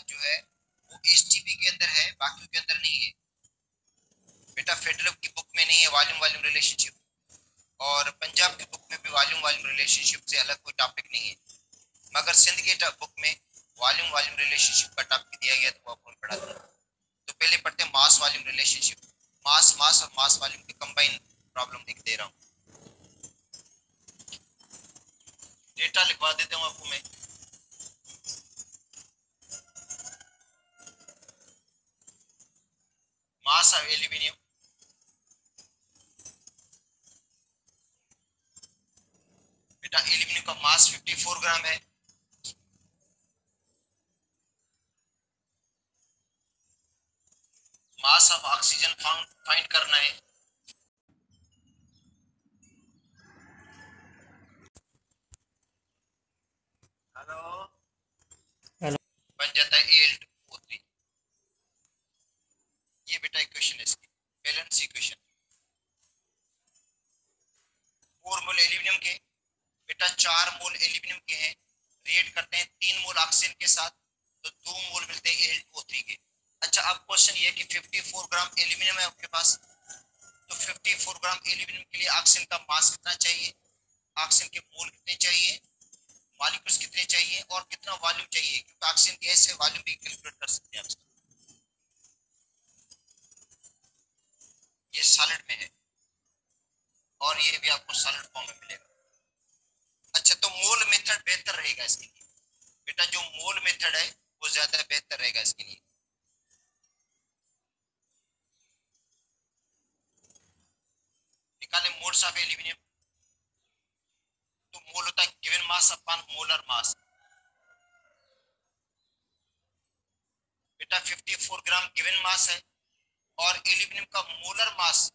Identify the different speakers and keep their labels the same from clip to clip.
Speaker 1: जो है वो एसटीपी के अंदर है, बाकियों के अंदर नहीं है बेटा। फेडरल की बुक में नहीं है वॉल्यूम वॉल्यूम रिलेशनशिप, और पंजाब की बुक में भी वॉल्यूम वॉल्यूम रिलेशनशिप से अलग कोई टॉपिक नहीं है, मगर सिंध की बुक में वॉल्यूम वॉल्यूम रिलेशनशिप का टॉपिक दिया गया, तो वो आपको पढ़ा दूंगा। तो पहले पढ़ते हैं मास वॉल्यूम रिलेशनशिप। मास मास और मास वॉल्यूम की कंबाइन प्रॉब्लम लिख दे रहा हूँ, डेटा लिखवा देता हूँ आपको मैं। मास ऑफ एल्यूमिनियम, बेटा एल्यूमिनियम का मास 54 ग्राम है। मास ऑफ ऑक्सीजन फाइंड करना है। हेलो,
Speaker 2: हेलो,
Speaker 1: बन जाता है Al2O3। ये बेटा इक्वेशन है इसकी, बैलेंस इक्वेशन। 4 मोल एल्यूमिनियम के बेटा 4 मोल एल्यूमिनियम के हैं, रिएक्ट करते हैं 3 मोल ऑक्सीजन के साथ, तो 2 मोल मिलते हैं Al2O3 के। अच्छा, अब क्वेश्चन ये कि 54 ग्राम एल्यूमिनियम है आपके पास, तो 54 ग्राम एल्यूमिनियम के लिए ऑक्सीजन का मास कितना चाहिए, ऑक्सीजन के मोल कितने चाहिए, मॉलिक्यूल्स कितने चाहिए, और कितना वॉल्यूम चाहिए, क्योंकि ऑक्सीजन गैस से वॉल्यूम भी कैलकुलेट कर सकते हैं आप। ये सॉलिड में है और ये भी आपको सॉलिड फॉर्म में मिलेगा। अच्छा, तो मोल मेथड बेहतर रहेगा इसके लिए बेटा, जो मोल मेथड है वो ज्यादा बेहतर रहेगा इसके लिए। निकाले मोल्स ऑफ एल्यूमिनियम, तो मोल होता है given mass upon molar mass. बेटा 54 ग्राम गिवन मास है, और एल्यूमिनियम का मोलर मास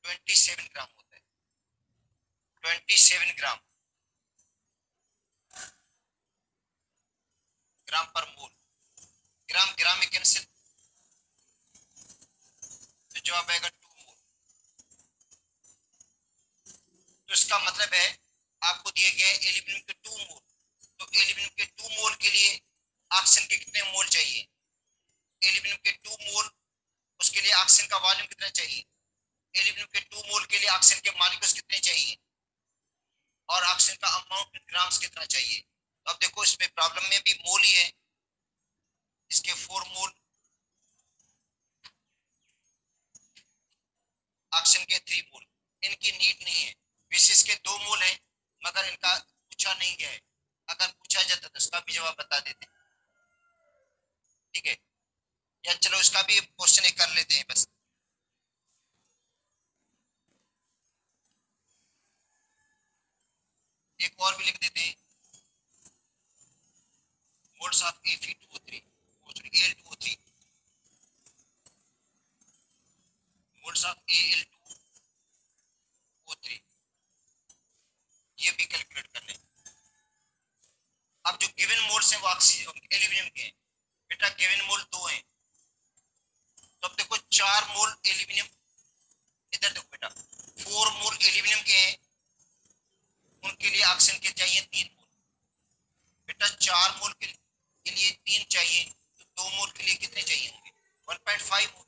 Speaker 1: 27 ग्राम होता है, 27 ग्राम, ग्राम पर मोल। ग्राम ग्राम में कैंसिल, तो जवाब आएगा 2 मोल। तो इसका मतलब है आपको दिए गए एल्यूमिनियम के 2 मोल, तो एल्यूमिनियम के 2 मोल के लिए ऑक्सीजन के कितने मोल चाहिए, एल्यूमिनियम के 2 मोल, उसके लिए ऑक्सीजन का वॉल्यूम कितना चाहिए, एल्यूमिनियम के 2 मोल के लिए ऑक्सीजन के मॉलिक्यूल्स कितने चाहिए, और ऑक्सीजन का अमाउंट ग्राम्स कितना चाहिए। तो अब देखो इसमें प्रॉब्लम में भी मोल ही है, इसके 4 मोल, ऑक्सीजन के 3 मोल, इनकी नीड नहीं है। बेसिस के 2 मोल है, मगर इनका पूछा नहीं गया है, अगर पूछा जाता तो इसका भी जवाब बता देते। ठीक है, या चलो इसका भी क्वेश्चन एक कर लेते हैं बस। एक और भी लिख देते हैं, moles of Fe2O3, Al2O3, moles of Al2O3, ये भी कैलकुलेट करने। अब जो गिवन मोल्स हैं वो ऑक्सीजन एल्यूमिनियम के हैं बेटा, गिवन मोल 2 हैं, तो अब देखो 4 मोल एल्यूमिनियम, इधर देखो बेटा 4 मोल एल्यूमिनियम के हैं, उनके लिए ऑक्सीजन के चाहिए 3 मोल। बेटा 4 मोल के लिए 3 चाहिए, तो 2 मोल के लिए कितने चाहिए होंगे, 1.5 मोल।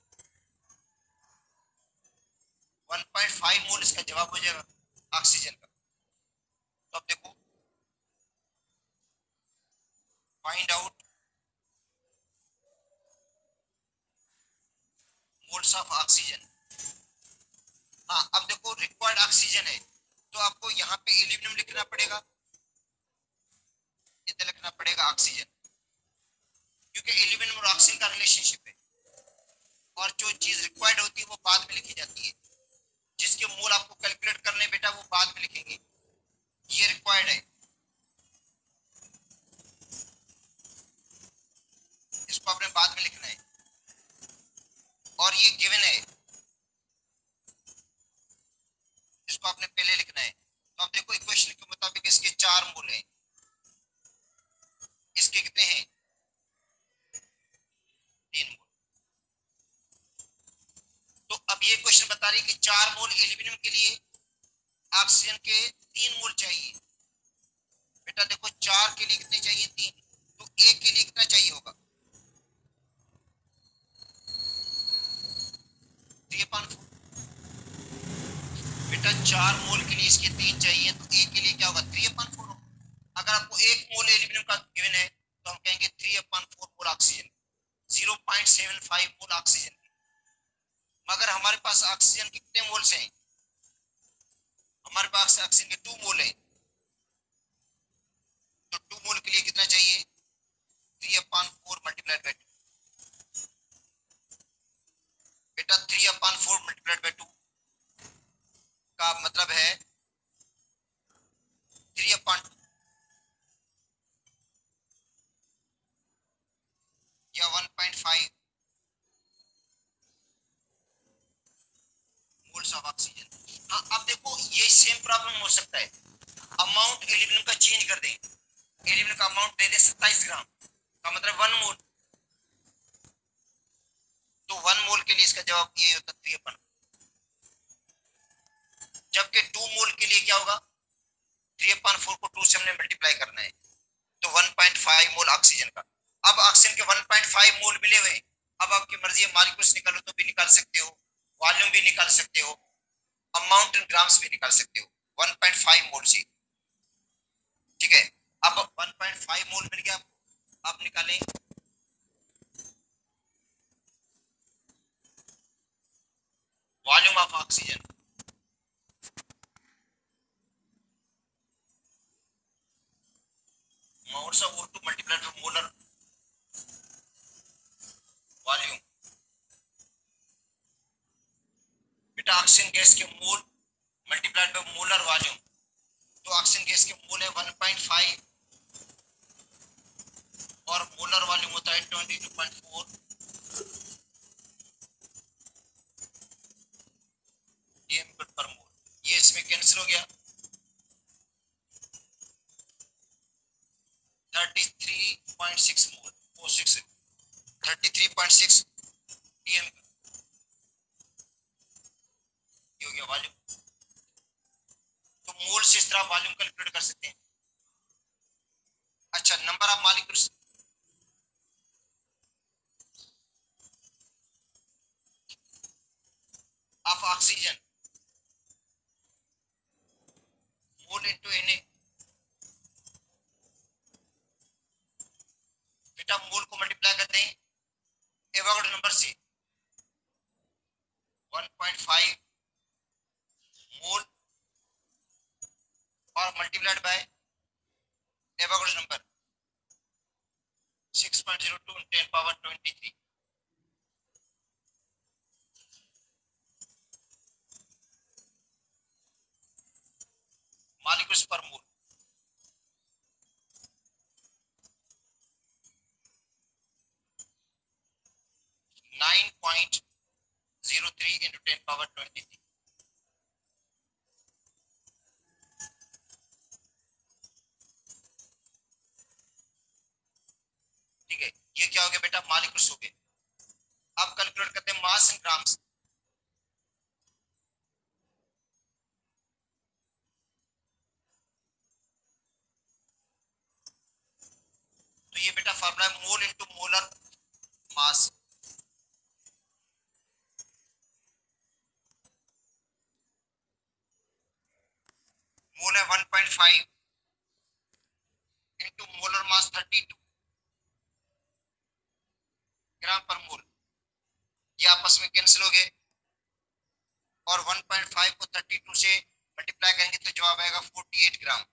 Speaker 1: 1.5 मोल इसका जवाब हो जाएगा ऑक्सीजन का। तो अब देखो, find out moles of oxygen. हाँ, अब देखो रिक्वायर्ड ऑक्सीजन है, तो आपको यहाँ पे एल्यूमिनियम लिखना पड़ेगा, इधर लिखना पड़ेगा ऑक्सीजन, क्योंकि एल्यूमिनियम और ऑक्सीजन का रिलेशनशिप है, और जो चीज रिक्वायर्ड होती है वो बाद में लिखी जाती है। जिसके मोल आपको कैलकुलेट करने बेटा वो बाद में लिखेंगे, ये रिक्वायर्ड है, इसको आपने बाद में लिखना है, और ये गिवन है, इसको आपने पहले लिखना है। तो अब देखो इक्वेशन के मुताबिक इसके 4 मोल हैं, इसके कितने हैं 3 मोल। तो अब ये क्वेश्चन बता रही है कि 4 मोल एल्यूमिनियम के लिए ऑक्सीजन के 3 मोल चाहिए। बेटा देखो 4 के लिए कितने चाहिए 3, 4 मोल के लिए इसके 3 चाहिए, तो ए के लिए क्या होगा 3/4 होगा। अगर आपको 1 मोल एल्यूमिनियम का गिवन है तो हम कहेंगे 3/4 मोल ऑक्सीजन, 0.75 मोल ऑक्सीजन। मगर हमारे पास ऑक्सीजन कितने मोल्स हैं? हमारे पास ऑक्सीजन के 2 मोल हैं, तो 2 मोल के लिए कितना चाहिए 3/4 मल्टीप्लाइड बाय 2। बेटा 3/4 मल्टीप्लाइड बाय 2 का मतलब है 3/2 या 1.5 मोल्स ऑफ ऑक्सीजन। हाँ, अब देखो ये सेम प्रॉब्लम हो सकता है, अमाउंट एल्यूमिनियम का चेंज कर दें, एल्यूमिनियम का अमाउंट दे दें 27 ग्राम, का मतलब 1 मोल, तो 1 मोल के लिए इसका जवाब ये होता 3/4। जबकि 2 मोल के लिए क्या होगा 3/4 को 2 से हमने मल्टीप्लाई करना है, तो 1.5 मोल ऑक्सीजन का। अब ऑक्सीजन के 1.5 मोल मिले हुए, अब आपकी मर्जी है मॉलिक्यूल्स निकालो तो भी निकाल सकते हो, वॉल्यूम भी निकाल सकते हो, अमाउंट इन ग्राम्स भी निकाल सकते हो 1.5 मोल से। ठीक है, अब 1.5 मोल मिल गया, आप निकालें volume of oxygen. Moles of O2 multiplied by molar volume. बेटा ऑक्सीजन गैस के मोल मल्टीप्लाइड बाय मोलर वॉल्यूम, तो ऑक्सीजन गैस के मोल है 1.5 और मोलर वॉल्यूम होता है 22.4 dm पर मोल। ये इसमें कैंसिल हो गया, 33.6 मोल, 33.6 dm, ये हो गया वॉल्यूम। तो मोल से इस तरह वॉल्यूम कैलकुलेट कर सकते हैं। अच्छा, number of molecules, of oxygen mole into Na। बेटा मोल को मल्टीप्लाई करते हैं एवोगाड्रो नंबर से, 1.5 मोल और multiplied by Avogadro number 6.02 × 10⁻23। Molecules पर मोल, 9.03 × 10⁻23। ठीक है, ये क्या हो गया बेटा मॉलिक्यूल्स हो गए। अब कैलकुलेट करते हैं मास इन ग्राम्स। तो ये बेटा फार्मूला है मोल इनटू मोलर मास। मोल है 1.5 इनटू मोलर मास 32 ग्राम पर मोल, ये आपस में कैंसिल हो गए और 1.5 को 32 से मल्टीप्लाई करेंगे तो जवाब आएगा 48 ग्राम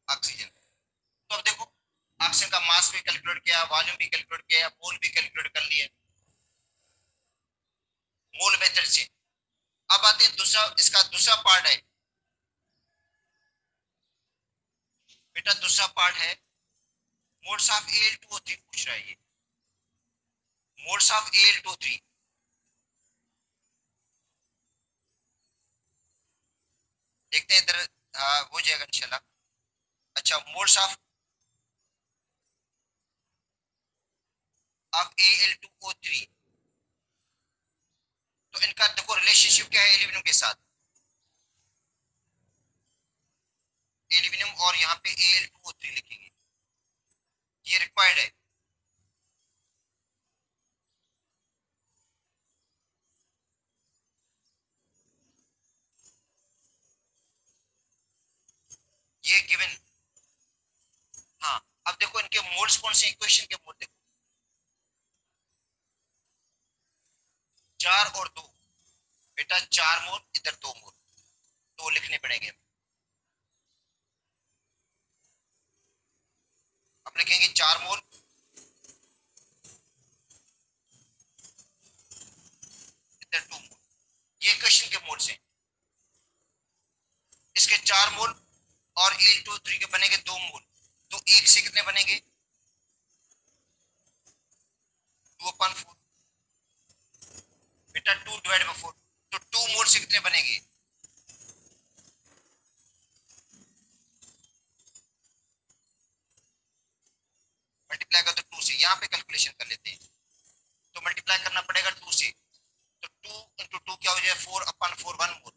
Speaker 1: ऑक्सीजन। तो अब देखो ऑक्सीजन का मास भी कैलकुलेट किया, वॉल्यूम भी कैलकुलेट किया, मोल भी कैलकुलेट कर लिया मोल मेथड से। अब आते हैं दूसरा, इसका दूसरा पार्ट है बेटा, दूसरा पार्ट है मोल्स ऑफ Al2O3 पूछ रहा है ये, मोल्स ऑफ Al2O3। देखते हैं इधर हो जाएगा इंशाल्लाह। अच्छा, मोल्स ऑफ Al2O3, तो इनका देखो रिलेशनशिप क्या है एल्यूमिनियम के साथ, एल्यूमिनियम और यहाँ पे Al2O3 लिखेंगे, ये रिक्वायर्ड है। मोल्स कौन से इक्वेशन के मोल देखो, 4 और 2, बेटा 4 मोल इधर 2 मोल, तो लिखने पड़ेंगे। अब लिखेंगे 4 मोल इधर 2 मोल, ये इक्वेशन के मोल्स हैं। इसके 4 मोल और Al2O3 के बनेंगे 2 मोल, तो एक से कितने बनेंगे 2/4, बेटा 2/4, तो 2 मोल से कितने बनेंगे, मल्टीप्लाई कर तो 2 से, यहाँ पे कैलकुलेशन कर लेते हैं, तो मल्टीप्लाई करना पड़ेगा 2 से, तो 2 इंटू 2 क्या हो जाए 4/4, 1 मोल।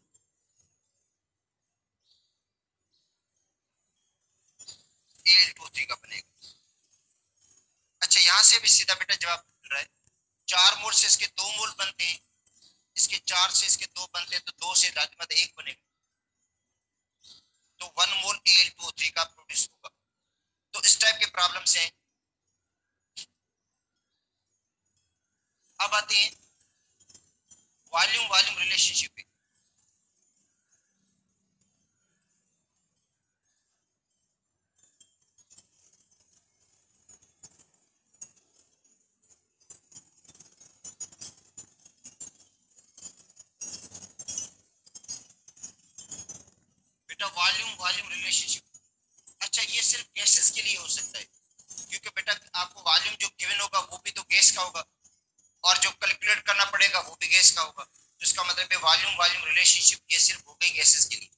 Speaker 1: Al2O3 का बनेगा। अच्छा यहां से भी सीधा बेटा जवाब मिल रहा है, 4 मोल से इसके 2 मोल बनते हैं, इसके 4 से इसके 2 बनते हैं, तो 2 से मतलब 1 बनेगा, तो 1 मोल Al2O3 का प्रोड्यूस होगा। तो इस टाइप के प्रॉब्लम से हैं। अब आते हैं वॉल्यूम वॉल्यूम रिलेशनशिप पे। बेटा वॉल्यूम वॉल्यूम रिलेशनशिप, अच्छा ये सिर्फ गैसेस के लिए हो सकता है, क्योंकि बेटा आपको वॉल्यूम जो गिवन होगा वो भी तो गैस का होगा, और जो कैलकुलेट करना पड़ेगा वो भी गैस का होगा, तो इसका मतलब है वॉल्यूम वॉल्यूम रिलेशनशिप ये सिर्फ हो गई गैसेस के लिए,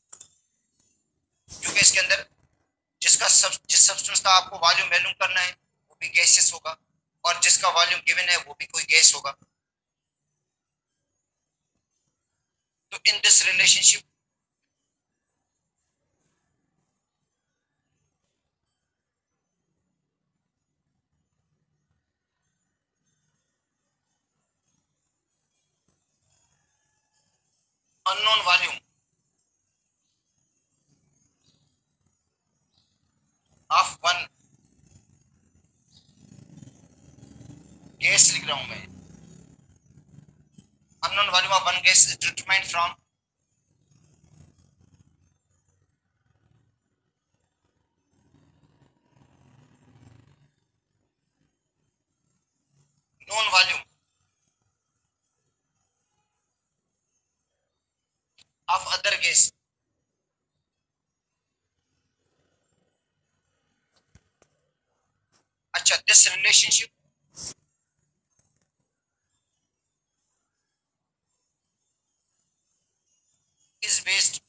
Speaker 1: क्योंकि इसके अंदर जिस सब्सटेंस का आपको वॉल्यूम मालूम करना है वो भी गैसेस होगा, और जिसका वॉल्यूम गिवन है वो भी कोई गैस होगा। तो in this relationship unknown volume of one gas लिख रहा हूं मैं, unknown volume of one gas is determined from known volume of other gas। अच्छा दिस रिलेशनशिप इज बेस्ड,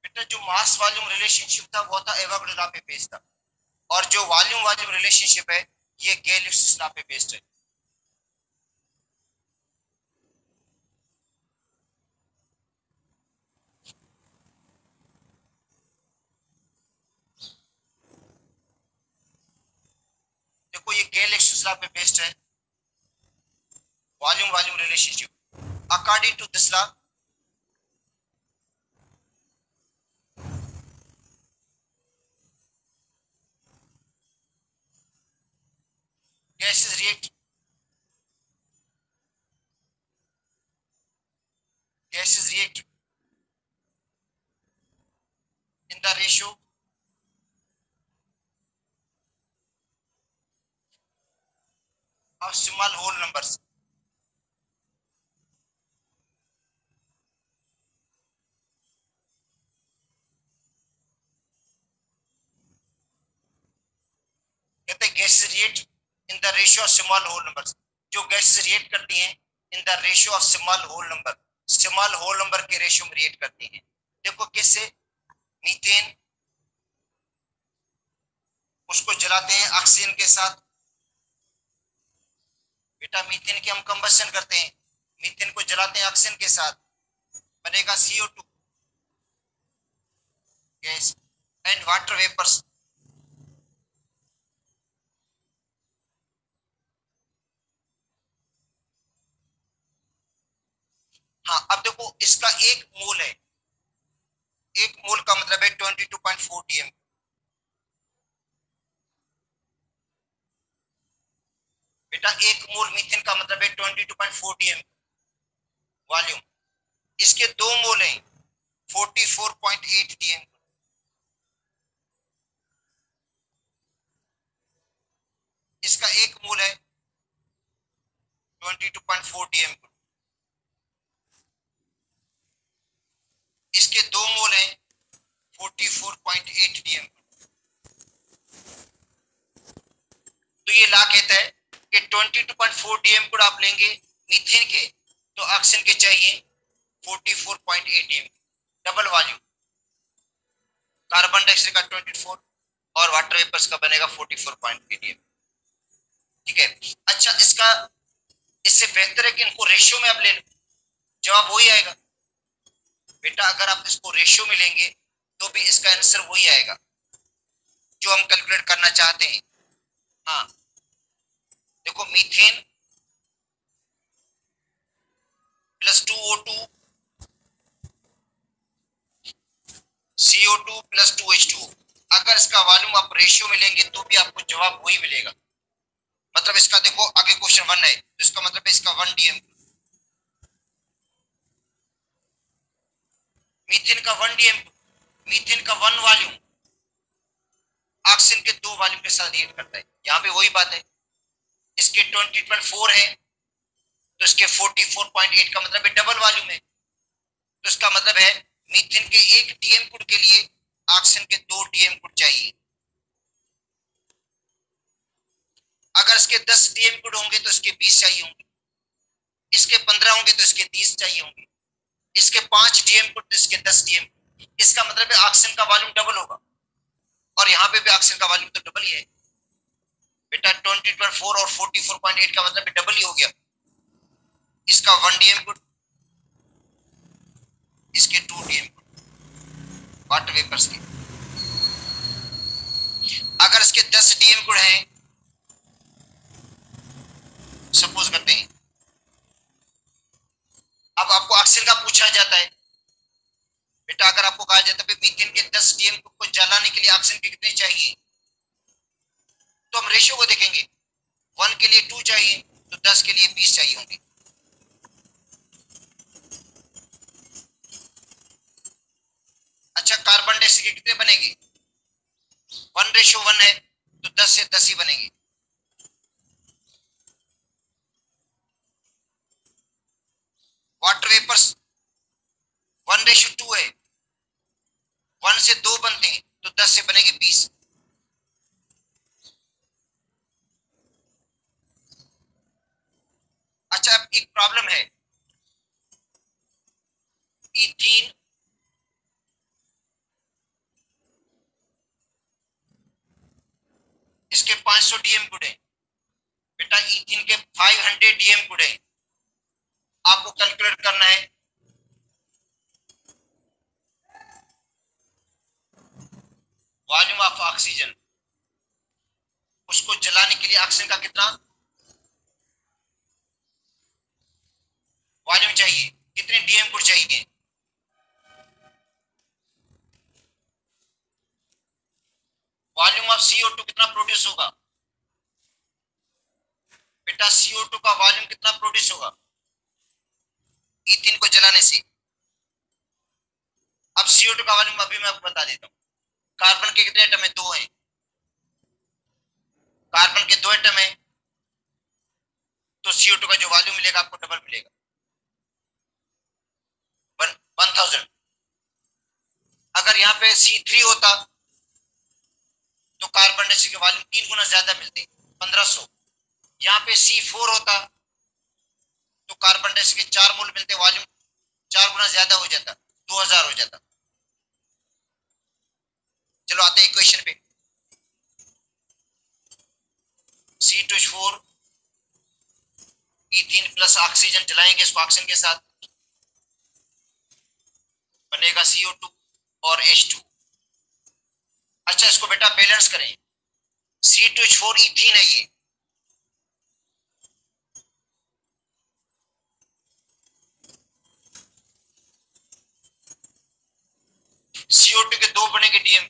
Speaker 1: बेटा जो मास वॉल्यूम रिलेशनशिप था वो था एवोगाड्रो लॉ पे बेस्ड था, और जो वॉल्यूम वॉल्यूम रिलेशनशिप है ये गैलिलियस लॉ पे बेस्ड है। देखो ये गैलिलियस लॉ पे बेस्ड है, volume volume relationship. According to this law gases react in the ratio of small whole numbers। कहते हैं gases react in the ratio of small whole numbers, जो gases react करती हैं in the ratio of small whole number, small whole number के ratio में react करती हैं। देखो किससे, मीथेन, उसको जलाते हैं ऑक्सीजन के साथ, बेटा मीथेन की हम कंबशन करते हैं, मीथेन को जलाते हैं ऑक्सीजन के साथ, बनेगा CO2 gas and water vapours. हाँ अब देखो इसका एक मोल है, एक मोल का मतलब है 22.4 TM, बेटा 1 मोल मीथेन का मतलब है 22.4 डीएम वॉल्यूम। इसके 2 मोल हैं 44.8 डीएम। इसका 1 मोल है 22.4 डीएम। इसके 2 मोल हैं 44.8 डीएम। तो ये ला कहता है कि 22.4 डीएम को आप लेंगे मीथेन के तो ऑक्सीजन के चाहिए 44.8 DM, double volume. Carbon dioxide का 24 और वाटर वेपर्स का बनेगा 44.8 डीएम। ठीक है। अच्छा, इससे बेहतर है कि इनको रेशियो में आप ले लो, जवाब वही आएगा। बेटा अगर आप इसको रेशियो में लेंगे तो भी इसका आंसर वही आएगा जो हम कैलकुलेट करना चाहते हैं। हाँ देखो, methane plus 2O2 CO2 plus 2H2O, अगर इसका वॉल्यूम आप रेशियो में लेंगे तो भी आपको जवाब वही मिलेगा। मतलब इसका देखो आगे क्वेश्चन 1 है तो इसका मतलब है इसका 1 डीएम। मीथेन का 1 डीएम, मीथेन का 1 वॉल्यूम ऑक्सीजन के 2 वॉल्यूम के साथ रिएक्ट करता है। यहां पे वही बात है, इसके 20.4 है तो इसके 44.8 का मतलब है डबल वॉल्यूम है। तो इसका मतलब है मीथेन के 1 डीएम कुड के लिए ऑक्सीजन के 2 डीएम कुड चाहिए। अगर इसके 10 डीएम कुड होंगे तो इसके 20 चाहिए होंगे, इसके 15 होंगे तो इसके 30 चाहिए होंगे, इसके 5 डीएम कुड तो इसके 10 डीएम। इसका मतलब है ऑक्सीजन का वॉल्यूम डबल होगा और यहाँ पे भी ऑक्सीजन का वॉल्यूम तो डबल ही है बेटा। 20.4 और 44.8 का मतलब डबल ही हो गया। इसका 1 डीएम कुड, इसके 2 डीएम कुड वाटर वेपर्स के। अगर इसके 10 डीएम कुड हैं, सपोज करते हैं, अब आपको ऑक्सीजन का पूछा जाता है बेटा, अगर आपको कहा जाता है मीथेन के 10 डीएम कुड को जलाने के लिए ऑक्सीजन के कितने चाहिए, तो हम रेशियो को देखेंगे। 1 के लिए 2 चाहिए तो 10 के लिए 20 चाहिए होंगे। अच्छा, कार्बन डाइऑक्साइड के कितने बनेंगे, 1:1 है तो 10 से 10 ही बनेंगे। वाटर वेपर्स 1:2 है, 1 से 2 बनते हैं तो 10 से बनेंगे 20। अच्छा, अब एक प्रॉब्लम है, इथीन इसके 500 डीएम कुड है बेटा, इथीन के 500 डीएम कुड है। आपको कैलकुलेट करना है वॉल्यूम ऑफ ऑक्सीजन, उसको जलाने के लिए ऑक्सीजन का कितना वॉल्यूम चाहिए, कितने डीएम कुड चाहिए। वॉल्यूम ऑफ CO2 कितना प्रोड्यूस होगा बेटा, CO2 का वॉल्यूम कितना प्रोड्यूस होगा इथीन को जलाने से। अब CO2 का वॉल्यूम अभी मैं आपको बता देता हूं। कार्बन के कितने एटम है, 2 हैं। कार्बन के 2 एटम है तो CO2 का जो वॉल्यूम मिलेगा आपको डबल मिलेगा, 1000। अगर यहाँ पे C3 होता तो कार्बन डाइऑक्साइड के वॉल्यूम 3 गुना ज्यादा मिलते, 1500। यहाँ पे C4 होता तो कार्बन डाइऑक्साइड के 4 मोल मिलते, वॉल्यूम 4 गुना ज्यादा हो जाता, 2000 हो जाता। चलो आते हैं इक्वेशन पे। C2H4 इथीन प्लस ऑक्सीजन जलाएंगे इसको ऑक्सीजन के साथ, बनेगा CO2 और H2। अच्छा, इसको बेटा बैलेंस करें, C2H4 इथीन है ये, CO2 के 2 बनेंगे डीएम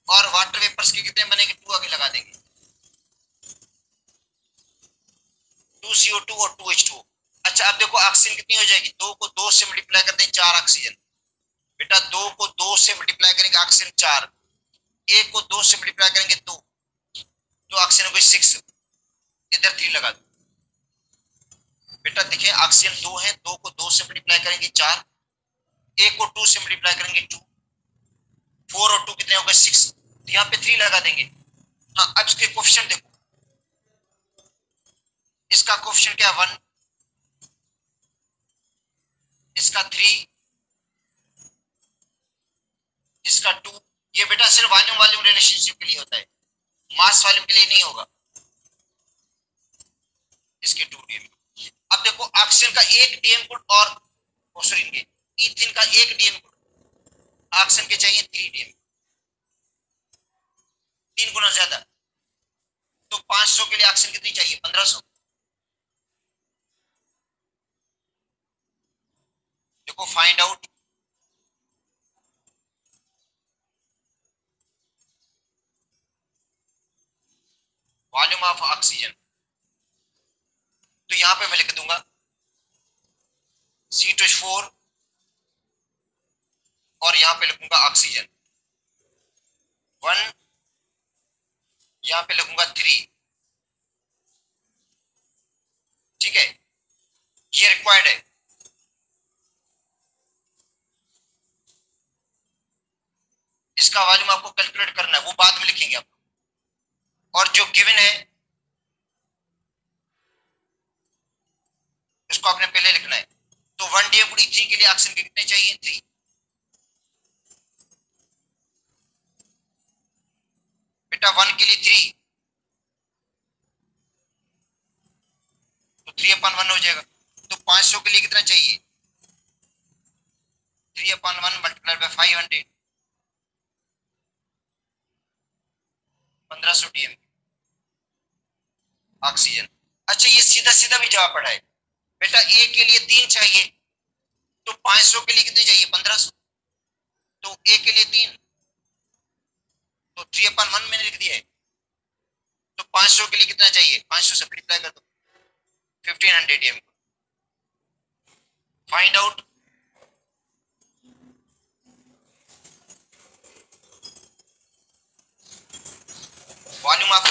Speaker 1: और वाटर वेपर्स के कितने बनेंगे, 2 आगे लगा देंगे। 2CO2 और 2H2O। अच्छा अब देखो ऑक्सीजन कितनी हो जाएगी, 2 को 2 से मल्टीप्लाई करते हैं 4 ऑक्सीजन। बेटा 2 को 2 से मल्टीप्लाई करेंगे ऑक्सीजन 4, 1 को 2 से मल्टीप्लाई करेंगे 2, तो ऑक्सीजन को 6, इधर 3 लगा दो। बेटा देखिए ऑक्सीजन 2 है, 2 को 2 से मल्टीप्लाई करेंगे 4, 1 को 2 से मल्टीप्लाई करेंगे 2, 4 और 2 कितने हो गए 6, तो यहाँ पे 3 लगा देंगे। हाँ अब इसके कोफिशिएंट देखो, इसका कोफिशिएंट क्या 1, इसका 3, इसका 2। ये बेटा सिर्फ वॉल्यूम वॉल्यूम रिलेशनशिप के लिए होता है, मास वॉल्यूम के लिए नहीं होगा। इसके 2 डीएम। अब देखो ऑक्सीजन का एक डीएम गुड और ओसोरिन के इथिन का एक डीएम गुड, ऑक्सीजन के चाहिए 3 डीएम, 3 गुना ज्यादा। तो 500 के लिए ऑक्सीजन कितनी चाहिए 1500। देखो find out volume of oxygen. तो यहां पे मैं लिख दूंगा C2H4 और यहां पे लिखूंगा ऑक्सीजन 1, यहां पे लिखूंगा 3। ठीक है, ये रिक्वायर्ड है। इसका वॉल्यूम आपको कैलकुलेट करना है, वो बाद में लिखेंगे आप। और जो गिवन है इसको आपने पहले लिखना है। तो 1 डीएम गुड इथिन के लिए ऑक्सीजन के कितने चाहिए 3। बेटा 1 के लिए 3, तो 3/1 हो जाएगा। तो 500 के लिए कितना चाहिए 3/1 मल्टीप्लाई बाय 500, 1500 डीएम ऑक्सीजन। अच्छा ये सीधा सीधा भी जवाब पड़ा है। बेटा ए के लिए 3 चाहिए, तो 500 के लिए कितने चाहिए 1500, तो ए के लिए 3, तो 3/1 मैंने लिख दिया है। तो 500 के लिए कितना चाहिए, 500 से मल्टीप्लाई कर दो 1500 DM. Find out volume of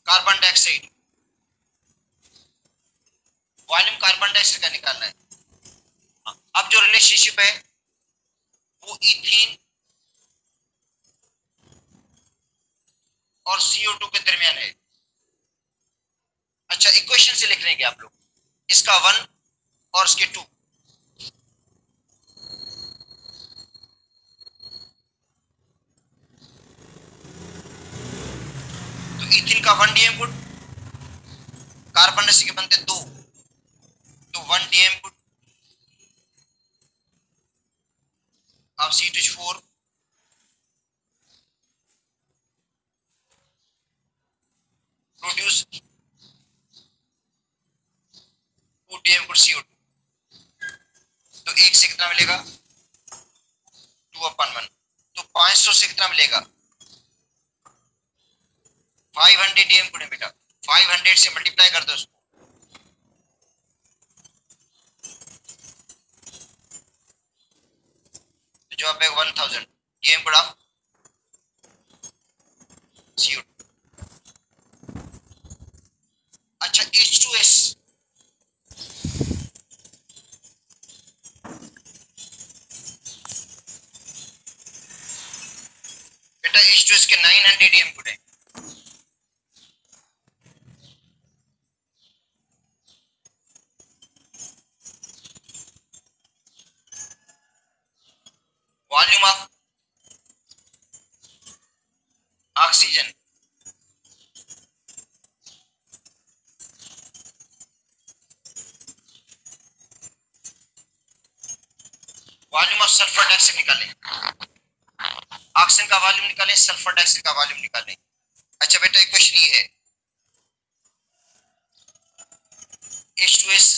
Speaker 1: carbon dioxide. Volume carbon dioxide का निकालना है। अब जो रिलेशनशिप है वो इथीन और CO2 के दरमियान है। अच्छा इक्वेशन से लिख लेंगे आप लोग, इसका 1 और इसके 2। तो इथिन का 1 डीएम गुड, कार्बन डाइऑक्साइड के बनते 2, तो 1 DM good of C2H4 produce 2 DM good CO2। तो 1 से कितना मिलेगा 2/1। तो 500 से कितना मिलेगा 500 डीएम गुड है बेटा, 500 से मल्टीप्लाई कर दो उसको, तो जवाब है 1000 डीएम गुड ऑफ CO2। अच्छा H2S बेटा H2S के 900 डीएम गुड है। Volume of oxygen volume of sulphur dioxide निकालें, ऑक्सीजन का वॉल्यूम निकालें, सल्फर डाइऑक्साइड का वॉल्यूम निकालें। अच्छा बेटा इक्वेशन ये है H2S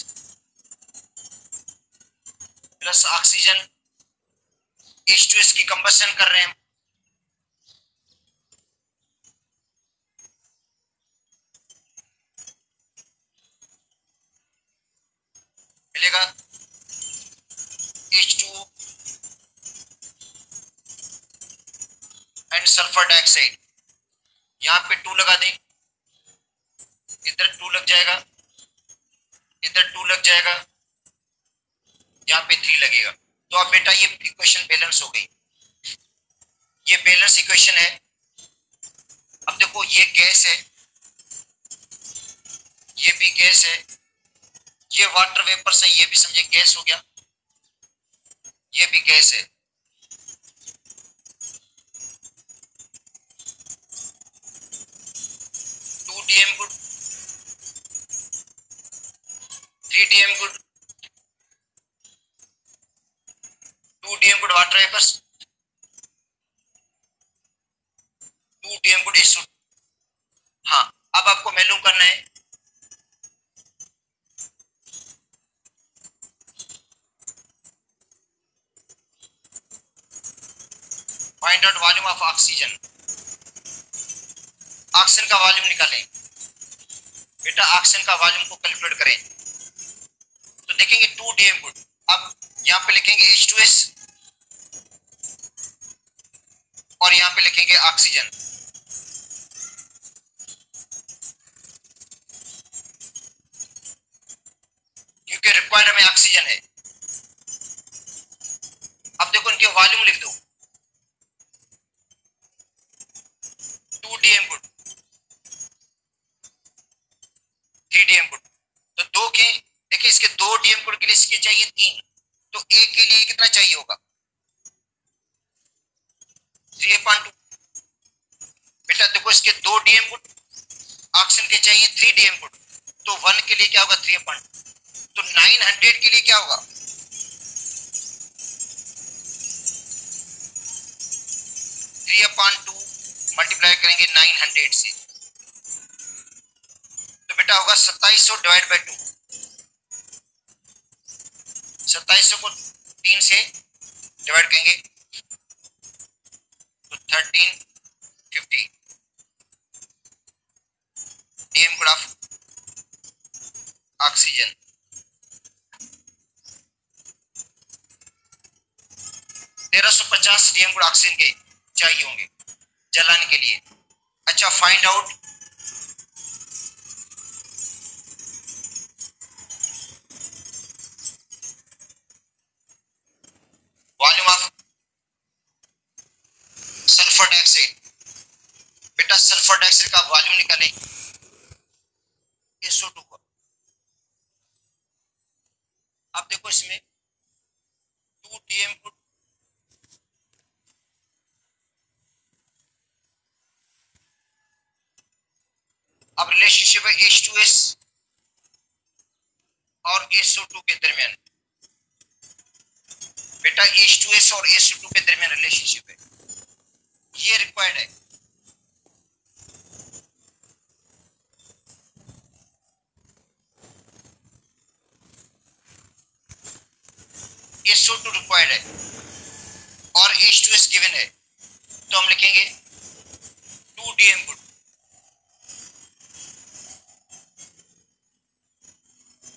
Speaker 1: प्लस ऑक्सीजन, H2S की कंबशन कर रहे हैं, मिलेगा H2O एंड सल्फर डाइऑक्साइड। यहाँ पे 2 लगा दें, इधर 2 लग जाएगा, इधर 2 लग जाएगा, यहाँ पे 3 लगेगा। तो अब बेटा ये इक्वेशन बैलेंस हो गई, ये बैलेंस इक्वेशन है। अब देखो ये गैस है, ये भी गैस है, ये वाटर वेपर्स है, ये भी समझे गैस हो गया, ये भी गैस है। DM cube, 3DM cube, 2DM cube water vapours, 2DM cube H2। हाँ, अब आपको मालूम करना है find out volume of oxygen. Oxygen का वॉल्यूम निकालें बेटा, ऑक्सीजन का वॉल्यूम को कैलकुलेट करें। तो देखेंगे 2DM गुड, अब यहाँ पे लिखेंगे H2S और यहाँ पे लिखेंगे ऑक्सीजन। क्योंकि रिक्वायर्ड में ऑक्सीजन है। अब देखो इनके वॉल्यूम लिख दो, 2DM गुड, 3DM गुड। तो 2 के देखिए, इसके 2DM गुड के लिए इसके चाहिए 3, तो एक के लिए कितना चाहिए होगा 3/2। बेटा देखो इसके 2DM गुड, ऑक्सीजन के चाहिए 3DM गुड, तो 1 के लिए क्या होगा 3/2। तो 900 के लिए क्या होगा 3/2 मल्टीप्लाई करेंगे 900 से, तो बेटा होगा 2700 डिवाइड बाई 2। 2700 को 3 से डिवाइड करेंगे तो 1350 DM good of oxygen. 1350 DM good oxygen के चाहिए होंगे जलाने के लिए। अच्छा, find out volume of sulphur dioxide. बेटा सल्फर डाइऑक्साइड का वॉल्यूम निकालें SO2 का। अब देखो इसमें 2DM गुड, अब रिलेशनशिप है H2S और SO2 के दरमियान। बेटा H2S और SO2 के दरमियान रिलेशनशिप है, ये रिक्वायर्ड है। SO2 रिक्वायर्ड है और H2S गिवन है, तो हम लिखेंगे 2DM गुड।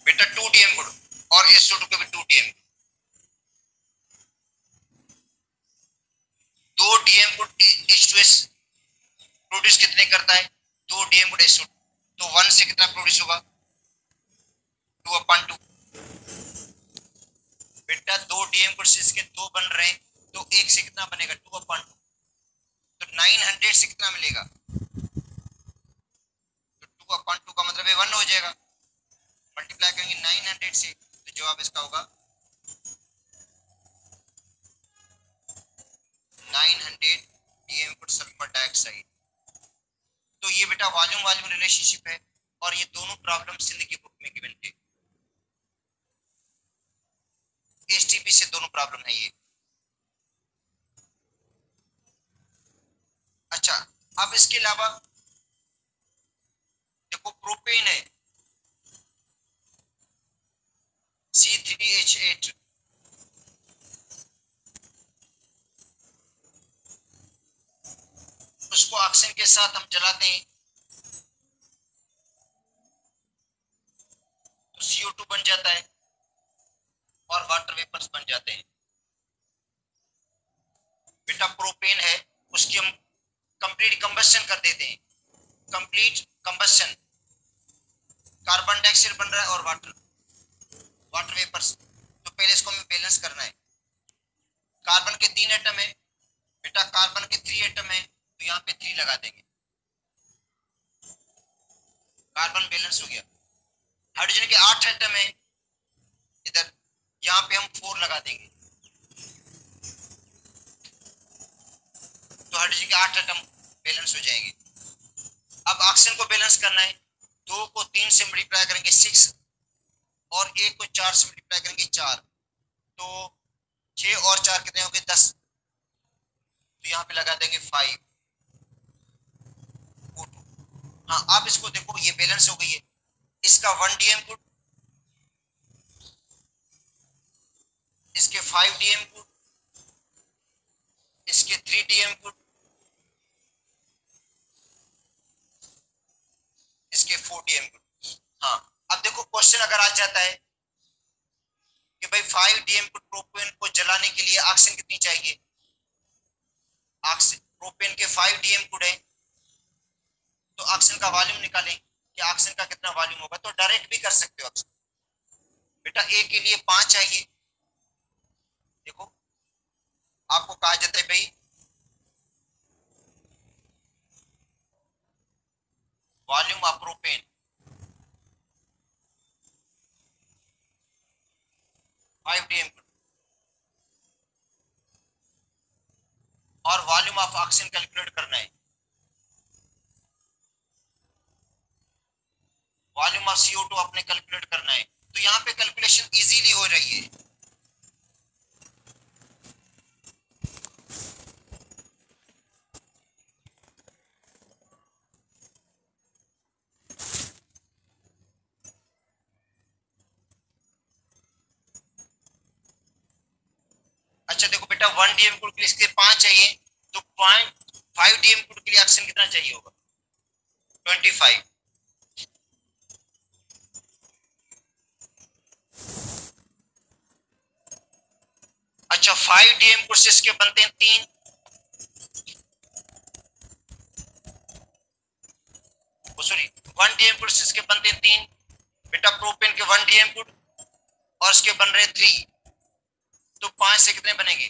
Speaker 1: बेटा 2DM गुड और SO2 के भी 2DM। 2DM good H2S produce कितने करता है 2DM गुड SO2, तो 1 से कितना प्रोड्यूस होगा 2/2। बेटा 2DM गुड से इसके 2 बन रहे हैं, तो 1 से कितना बनेगा 2/2, तो 900 से कितना मिलेगा, तो 2/2 का मतलब 1 हो जाएगा, मल्टीप्लाई करेंगे 900 से, तो जवाब इसका होगा 900 DM गुड सल्फर डाइऑक्साइड। तो ये बेटा वॉल्यूम वॉल्यूम रिलेशनशिप है, और ये दोनों प्रॉब्लम सिंध की बुक में गिवन थे, STP से दोनों प्रॉब्लम है ये। अच्छा, अब इसके अलावा देखो प्रोपेन है C3H8, उसको ऑक्सीजन के साथ हम जलाते हैं तो CO2 बन जाता है, बेटा प्रोपेन है, उसकी हम कंप्लीट कंबस्शन कर देते हैं, कंप्लीट कंबस्शन, कार्बन डाइऑक्साइड बन रहा है और वाटर वेपर्स। तो पहले इसको हमें बैलेंस करना है। कार्बन के 3 एटम है बेटा, कार्बन के 3 एटम है, तो यहाँ पे 3 लगा देंगे, कार्बन बैलेंस हो गया। हाइड्रोजन के 8 एटम है इधर, यहाँ पे हम 4 लगा देंगे, तो हाइड्रोजन के 8 एटम बैलेंस हो जाएंगे। अब ऑक्सीजन को बैलेंस करना है, 2 को 3 से मल्टीप्लाई करेंगे 6 और 1 को 4 से मल्टीप्लाई करेंगे 4, तो 6 और 4 कितने हो गए 10, तो यहाँ पे लगा देंगे 5 O2। हाँ आप इसको देखो, ये बैलेंस हो गई है। इसका 1 DM गुड, इसके 5 DM गुड, इसके 3 DM गुड, इसके 4 DM गुड। हाँ अब देखो क्वेश्चन अगर आ जाता है कि भाई 5 DM गुड प्रोपेन को जलाने के लिए ऑक्सीजन कितनी चाहिए, प्रोपेन के 5 DM गुड है, तो ऑक्सीजन का वॉल्यूम निकालें कि ऑक्सीजन का कितना वॉल्यूम होगा, तो डायरेक्ट भी कर सकते हो ऑक्सीजन। बेटा ए के लिए 5 चाहिए, देखो आपको कहा जाता है भाई वॉल्यूम ऑफ प्रोपेन, DM और वॉल्यूम ऑफ ऑक्सीजन कैलकुलेट करना है, वॉल्यूम ऑफ CO2 अपने कैलकुलेट करना है। तो यहाँ पे कैलकुलेशन इजीली हो रही है। अच्छा देखो बेटा 1 DM गुड के लिए इसके 5 चाहिए, तो 5 DM गुड के लिए ऑक्सीजन कितना चाहिए होगा 25। अच्छा 5 DM गुड से इसके बनते हैं 3, सॉरी 1 DM गुड से इसके बनते हैं 3 बेटा, प्रोपेन के 1 DM गुड और इसके बन रहे 3, तो 5 से कितने बनेंगे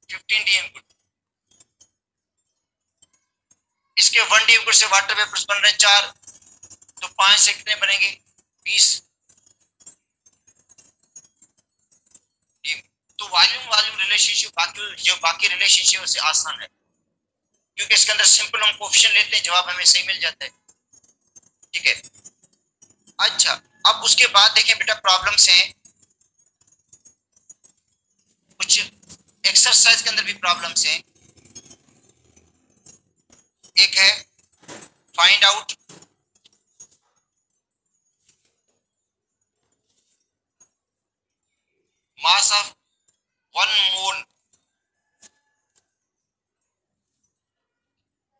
Speaker 1: 15 DM गुड। इसके 1 DM गुड से वाटर वेपर्स बन रहे 4, तो 5 से कितने बनेंगे 20। तो वॉल्यूम रिलेशनशिप बाकी रिलेशनशिप से आसान है, क्योंकि इसके अंदर सिंपल हम कोफिशिएंट लेते हैं, जवाब हमें सही मिल जाता है। ठीक है, अच्छा अब उसके बाद देखें बेटा प्रॉब्लम्स हैं, कुछ एक्सरसाइज के अंदर भी प्रॉब्लम्स हैं। एक है find out mass of 1 mole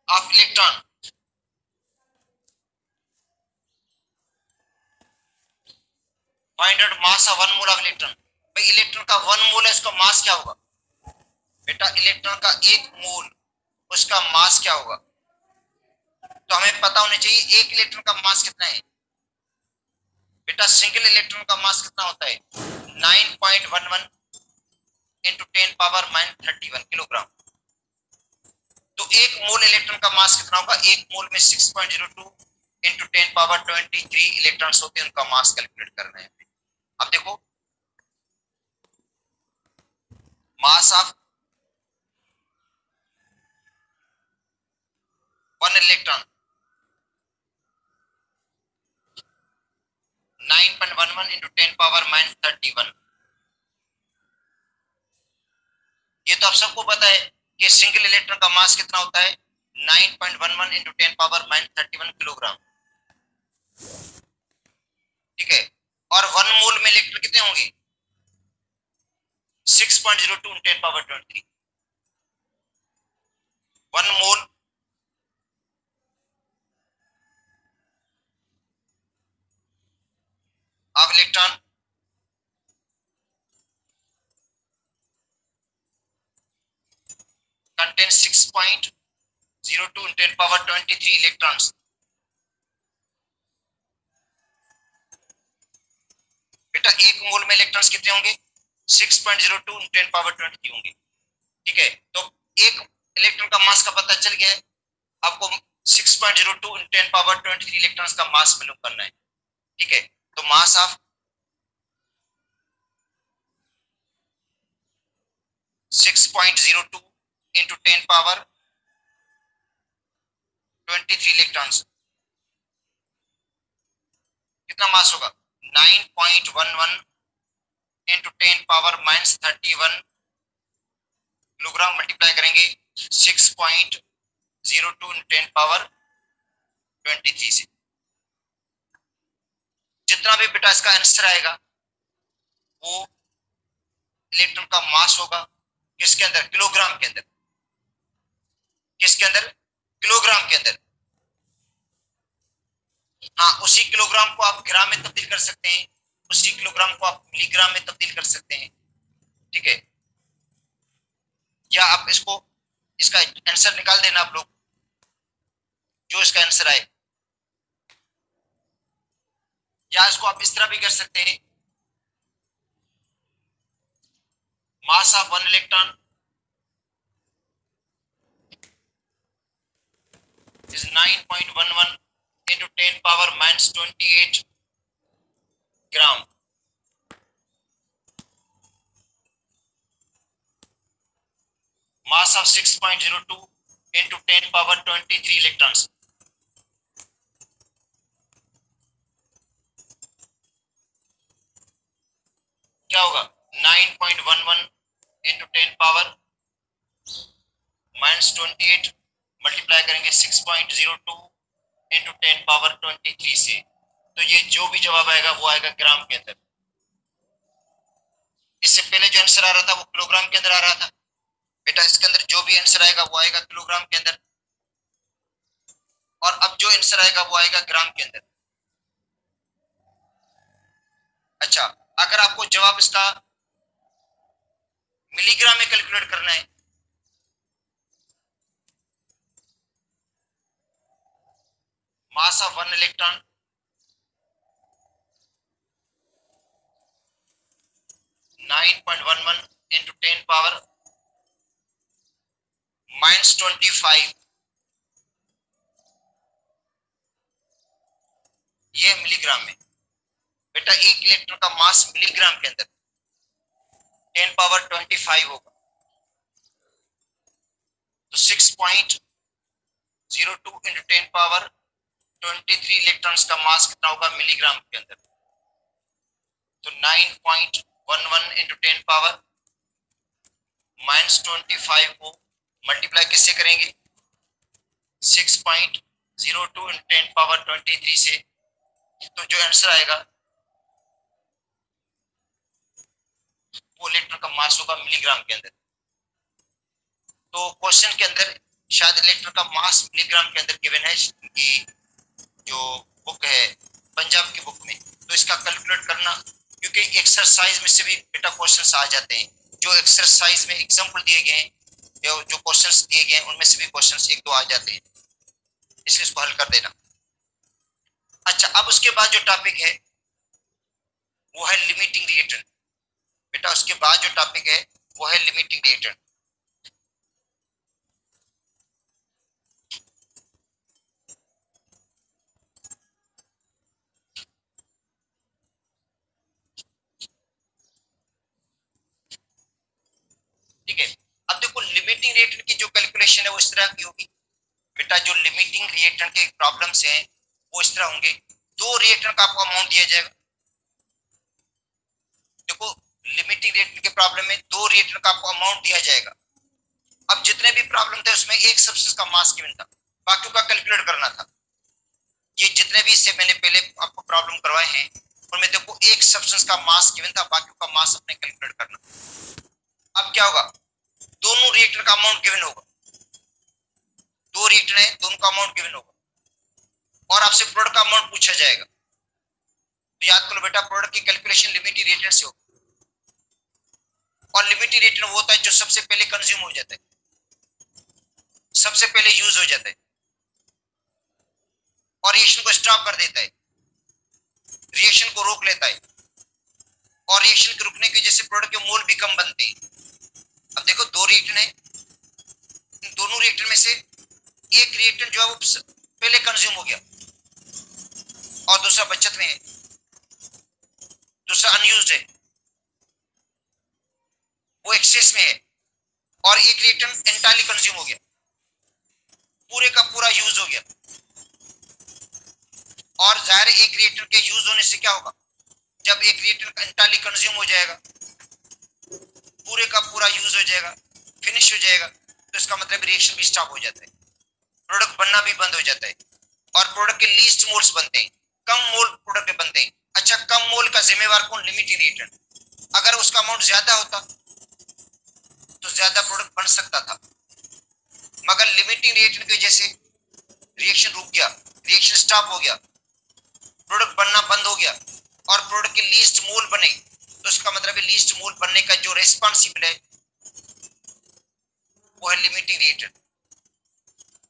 Speaker 1: of electron, find out mass of 1 mole of electron. भाई इलेक्ट्रॉन का 1 मोल है, उसका मास क्या होगा बेटा, इलेक्ट्रॉन का 1 मोल उसका मास क्या होगा, तो हमें पता होना चाहिए एक इलेक्ट्रॉन का मास कितना है बेटा। सिंगल इलेक्ट्रॉन का मास कितना होता है 9.11 इंटू 10 पावर -31 किलोग्राम। तो एक मोल इलेक्ट्रॉन का मास कितना होगा, एक मोल में 6.02 इंटू 10 पावर 23 इलेक्ट्रॉन्स होते हैं, उनका मास कैलकुलेट करना है। अब देखो mass of 1 electron 9.11 into 10 power -31। ये तो आप सबको पता है कि सिंगल इलेक्ट्रॉन का मास कितना होता है 9.11 इंटू 10 पावर -31 किलोग्राम। ठीक है, और 1 मोल में इलेक्ट्रॉन कितने होंगे 6.02 into 10 power 23। 1 mole of electron contains 6.02 × 10⁻23 electrons. बेटा एक मोल में इलेक्ट्रॉन्स कितने होंगे? 6.02 × 10⁻23 होंगे। ठीक है, तो एक इलेक्ट्रॉन का मास का पता चल गया है। आपको 6.02 × 10⁻23 इलेक्ट्रॉन्स का मास मालूम करना है। ठीक है, तो मास ऑफ 6.02 × 10⁻23 इलेक्ट्रॉन्स कितना मास होगा? 9.11 × 10⁻31 किलोग्राम मल्टीप्लाई करेंगे 6.02 × 10⁻23 से। जितना भी बेटा इसका आंसर आएगा वो इलेक्ट्रॉन का मास होगा किसके अंदर? किलोग्राम के अंदर। किसके अंदर? किलोग्राम के अंदर। हाँ, उसी किलोग्राम को आप ग्राम में तब्दील कर सकते हैं, उसी किलोग्राम को आप मिलीग्राम में तब्दील कर सकते हैं। ठीक है, या आप इसका आंसर निकाल देना आप लोग, जो इसका आंसर आए। या इसको आप इस तरह भी कर सकते हैं, mass of 1 electron is 9.11 × 10⁻28 gram. Mass of 6.02 × 10⁻23 electrons. क्या होगा? 9.11 × 10⁻28 मल्टीप्लाई करेंगे 6.02 × 10⁻23 से। तो ये जो भी जवाब आएगा वो आएगा ग्राम के अंदर। इससे पहले जो आंसर आ रहा था वो किलोग्राम के अंदर आ रहा था। बेटा इसके अंदर जो भी आंसर आएगा वो आएगा किलोग्राम के अंदर, और अब जो आंसर आएगा वो आएगा ग्राम के अंदर। अच्छा, अगर आपको जवाब इसका मिलीग्राम में कैलकुलेट करना है, मास ऑफ 1 इलेक्ट्रॉन 9.11 × 10⁻25 ये मिलीग्राम में। बेटा एक इलेक्ट्रॉन का मास मिलीग्राम के अंदर 10⁻25 होगा, तो 6.02 × 10⁻23 इलेक्ट्रॉन्स का मास कितना होगा मिलीग्राम के अंदर? तो 9.11 × 10⁻25 को मल्टीप्लाई किससे करेंगे? 6.02 × 10⁻23 से। तो जो आंसर आएगा वो इलेक्ट्रॉन का मास होगा मिलीग्राम के अंदर। तो क्वेश्चन के अंदर शायद इलेक्ट्रॉन का मास मिलीग्राम के अंदर गिवन है, कि जो बुक है पंजाब की बुक में। तो इसका कैलकुलेट करना, क्योंकि एक्सरसाइज में से भी बेटा क्वेश्चंस आ जाते हैं, जो एक्सरसाइज में एग्जांपल दिए गए हैं या जो क्वेश्चंस दिए गए हैं उनमें से भी क्वेश्चंस एक दो आ जाते हैं, इसलिए इसको हल कर देना। अच्छा, अब उसके बाद जो टॉपिक है वो है लिमिटिंग रिएक्टेंट। बेटा उसके बाद जो टॉपिक है वो है लिमिटिंग रिएक्टेंट। ठीक है, अब देखो लिमिटिंग रिएक्टेंट की जो कैलकुलेशन है वो इस तरह की होगी। बेटा जो लिमिटिंग रिएक्टेंट के प्रॉब्लम्स हैं वो इस तरह होंगे। दो रिएक्टेंट का आपको अमाउंट दिया जाएगा। देखो लिमिटिंग रिएक्टेंट के प्रॉब्लम में दो रिएक्टेंट का आपको अमाउंट दिया जाएगा। अब जितने भी प्रॉब्लम थे उसमें एक सब्सटेंस का मास गिवन था, बाकी का कैलकुलेट करना था। ये जितने भी इससे मैंने पहले आपको प्रॉब्लम करवाए हैं उनमें देखो एक सब्सटेंस का मास गिवन था, बाकी का मास अपने कैलकुलेट करना। अब क्या होगा? दोनों रिएक्टेंट का अमाउंट गिवन होगा। दो रिएक्टेंट है, दोनों का अमाउंट गिवन होगा, और आपसे प्रोडक्ट का अमाउंट पूछा जाएगा। तो याद करो बेटा, प्रोडक्ट की कैलकुलेशन लिमिटिंग रिएक्टेंट से होगी, और लिमिटिंग रिएक्टेंट वो होता है जो सबसे पहले कंज्यूम हो जाता है। सबसे पहले यूज हो जाता है और रिएक्शन को स्टॉप कर देता है, रिएक्शन को रोक लेता है, और रिएक्शन के रुकने की वजह से प्रोडक्ट के मोल भी कम बनते हैं। अब देखो दो रिएक्टेंट है, इन दोनों रिएक्टेंट में से एक रिएक्टेंट जो है वो पहले कंज्यूम हो गया और दूसरा बचत में है, दूसरा अनयूज्ड है, वो एक्सेस में है, और एक रिएक्टेंट एंटायरली कंज्यूम हो गया, पूरे का पूरा यूज हो गया। और जाहिर एक रिएक्टेंट के यूज होने से क्या होगा, जब एक रिएक्टेंट एंटायरली कंज्यूम हो जाएगा, पूरे का पूरा यूज हो जाएगा, फिनिश हो जाएगा, तो इसका मतलब रिएक्शन भी स्टॉप हो जाता है, प्रोडक्ट बनना भी बंद हो जाता है, और प्रोडक्ट के लीस्ट मोल्स बनते हैं, कम मोल प्रोडक्ट के बनते हैं। अच्छा, कम मोल का जिम्मेवार कौन, लिमिटिंग रिएक्टेंट। अगर उसका अमाउंट ज्यादा होता तो ज्यादा प्रोडक्ट बन सकता था, मगर लिमिटिंग रिएक्टेंट की वजह से रिएक्शन रुक गया, रिएक्शन स्टॉप हो गया, प्रोडक्ट बनना बंद हो गया, और प्रोडक्ट के लीस्ट मोल बने, तो इसका मतलब है लीस्ट मोल बनने का जो रेस्पॉन्सिबल है वो है लिमिटिंग रिएक्टेंट।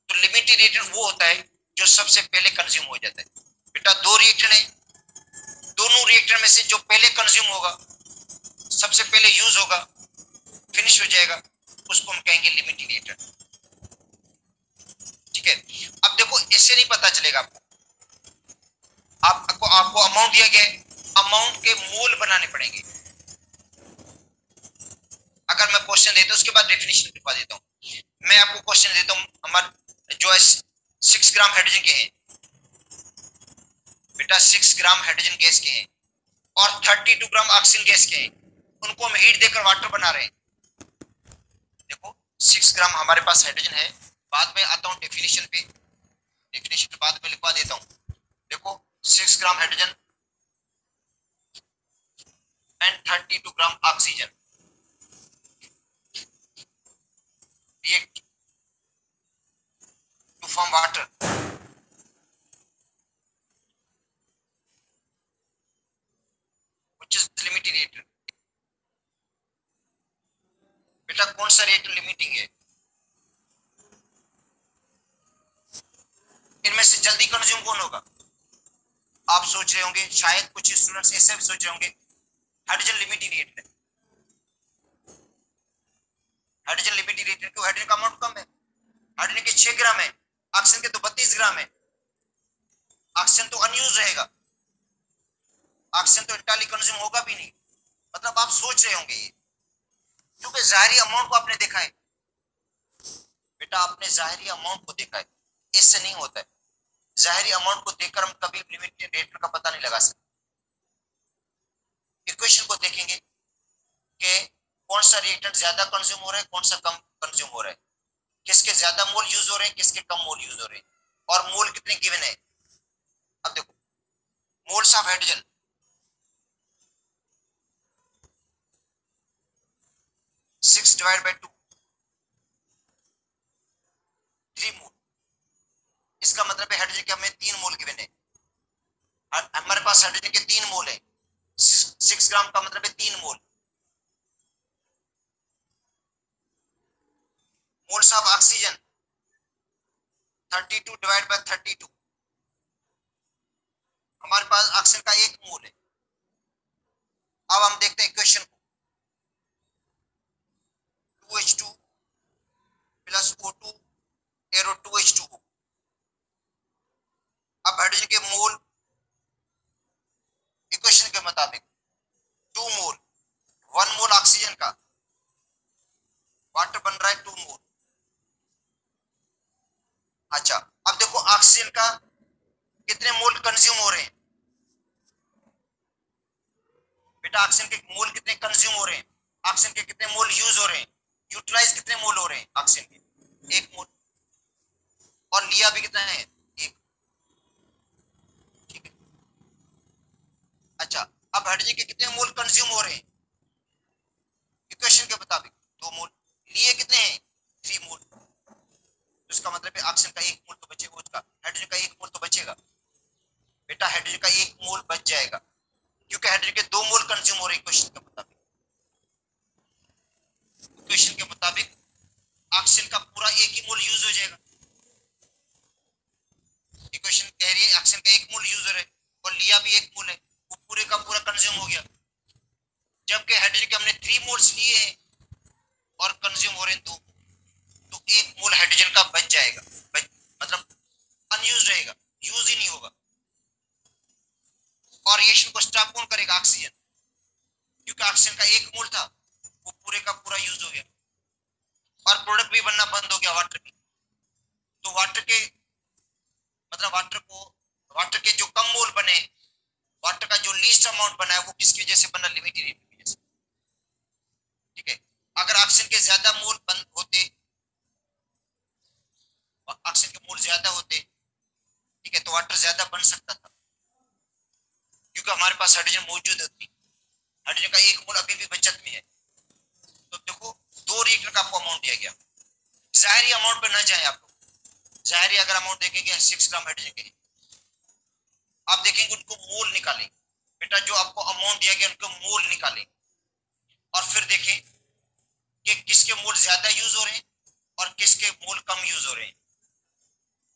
Speaker 1: तो लिमिटिंग रिएक्टेंट वो होता है जो सबसे पहले कंज्यूम हो जाता है। बेटा दो रिएक्टेंट है, दोनों रिएक्टेंट में से जो पहले कंज्यूम होगा, सबसे पहले यूज होगा, फिनिश हो जाएगा, उसको हम कहेंगे लिमिटिंग रिएक्टेंट। ठीक है, अब देखो इससे नहीं पता चलेगा आपको अमाउंट दिया गया है, अमाउंट के मोल बनाने पड़ेंगे। अगर मैं क्वेश्चन देता हूं उसके बाद डेफिनेशन लिखवा देता हूं। मैं आपको क्वेश्चन देता हूं, हमारे जो है 6 ग्राम हाइड्रोजन के हैं बेटा, 6 ग्राम हाइड्रोजन गैस के हैं और 32 ग्राम ऑक्सीजन गैस के हैं, उनको हम हीट देकर वाटर बना रहे हैं। देखो 6 ग्राम हमारे पास हाइड्रोजन है, बाद में आता हूं डेफिनेशन पे, डेफिनेशन बाद में लिखवा देता हूं। देखो 6 gram hydrogen and 32 gram oxygen react to form water, which is limiting reactant। बेटा कौन सा रिएक्टेंट लिमिटिंग है, इनमें से जल्दी कंज्यूम कौन होगा? आप सोच रहे होंगे, शायद कुछ स्टूडेंट्स ऐसे भी सोच रहे होंगे हाइड्रोजन लिमिटिंग रिएक्टेंट है। हाइड्रोजन लिमिटिंग रिएक्टेंट क्यों? हाइड्रोजन का अमाउंट कम है, हाइड्रोजन के 6 ग्राम है, ऑक्सीजन के तो 32 ग्राम है, ऑक्सीजन तो अनयूज रहेगा, ऑक्सीजन तो एंटायरली कंज्यूम होगा भी नहीं। मतलब आप सोच रहे होंगे ये, क्योंकि जाहिरी अमाउंट को आपने देखा है बेटा, आपने जाहिरी अमाउंट को देखा है, इससे नहीं होता है। जाहिरी अमाउंट को देखकर हम कभी लिमिटेड रिएक्टेंट का पता नहीं लगा सकते। इक्वेशन को देखेंगे कि कौन सा रिएक्टेंट ज्यादा कंज्यूम हो रहा है, कौन सा कम कंज्यूम हो रहा है, किसके ज्यादा मोल यूज हो रहे हैं, किसके कम मोल यूज हो रहे हैं, और मोल कितने गिवन है। अब देखो moles of hydrogen 6 divide by 2 3 मोल, इसका मतलब है हाइड्रोजन के हमें 3 मोल गिवन है। हमारे पास हाइड्रोजन के 3 मोल है, 6 ग्राम का मतलब है 3 mole. Moles of oxygen 32 divide by 32, हमारे पास ऑक्सीजन का 1 मोल है। अब हम देखते हैं इक्वेशन को, 2H2 plus O2 arrow 2H2O। अब हाइड्रोजन के मोल इक्वेशन के मुताबिक 2 मोल, 1 मोल ऑक्सीजन का, वाटर बन रहा है 2 मोल। अच्छा अब देखो ऑक्सीजन का कितने मोल कंज्यूम हो रहे हैं बेटा, ऑक्सीजन के मोल कितने कंज्यूम हो रहे हैं, ऑक्सीजन के कितने मोल यूज हो रहे हैं, यूटिलाइज कितने मोल हो रहे हैं ऑक्सीजन के, 1 मोल, और लिया भी कितना है 1। ठीक है, अच्छा अब हाइड्रोजन के कितने मोल कंज्यूम हो रहे हैं इक्वेशन के मुताबिक 2 मोल, लिए कितने हैं 3 मोल, तो इसका मतलब है ऑक्सीजन का 1 मोल तो बचेगा, उसका हाइड्रोजन का 1 मोल तो बचेगा बेटा, हाइड्रोजन का 1 मोल बच जाएगा, क्योंकि हाइड्रोजन के 2 मोल कंज्यूम हो रहे हैं इक्वेशन के मुताबिक। इक्वेशन के मुताबिक ऑक्सीजन का पूरा 1 ही मोल यूज हो जाएगा। के हमने 3 मोल्स लिए हैं और कंज्यूम हो रहे हैं 2, तो 1 मोल हाइड्रोजन का बच जाएगा, मतलब अनयूज रहेगा, यूज ही नहीं होगा। और रिएक्शन को स्टॉप कौन करेगा? ऑक्सीजन, क्योंकि ऑक्सीजन का 1 मोल था वो पूरे का पूरा यूज हो गया और प्रोडक्ट भी बनना बंद हो गया वाटर की। तो वाटर के मतलब वाटर के जो कम मोल बने, वाटर का जो लीस्ट अमाउंट बना है वो किसकी वजह से बना? लिमिटेड रेट की वजह से। ठीक है, अगर ऑक्सीजन के ज्यादा मोल बंद होते, ऑक्सीजन के मोल ज्यादा होते, ठीक है, तो वाटर ज्यादा बन सकता था, क्योंकि हमारे पास हाइड्रोजन मौजूद होती। हाइड्रोजन का 1 मोल अभी भी बचत में है। तो देखो 2 रिएक्टर का आपको अमाउंट दिया गया, जाहिरी अमाउंट पे ना जाए आप लोग। जाहिरी अगर अमाउंट देखेंगे 6 ग्राम हाइड्रोजन के, आप देखेंगे उनको मोल निकालें बेटा, जो आपको अमाउंट दिया गया उनको मोल निकालें और फिर देखें कि किसके मोल ज्यादा यूज हो रहे हैं और किसके मोल कम यूज हो रहे हैं।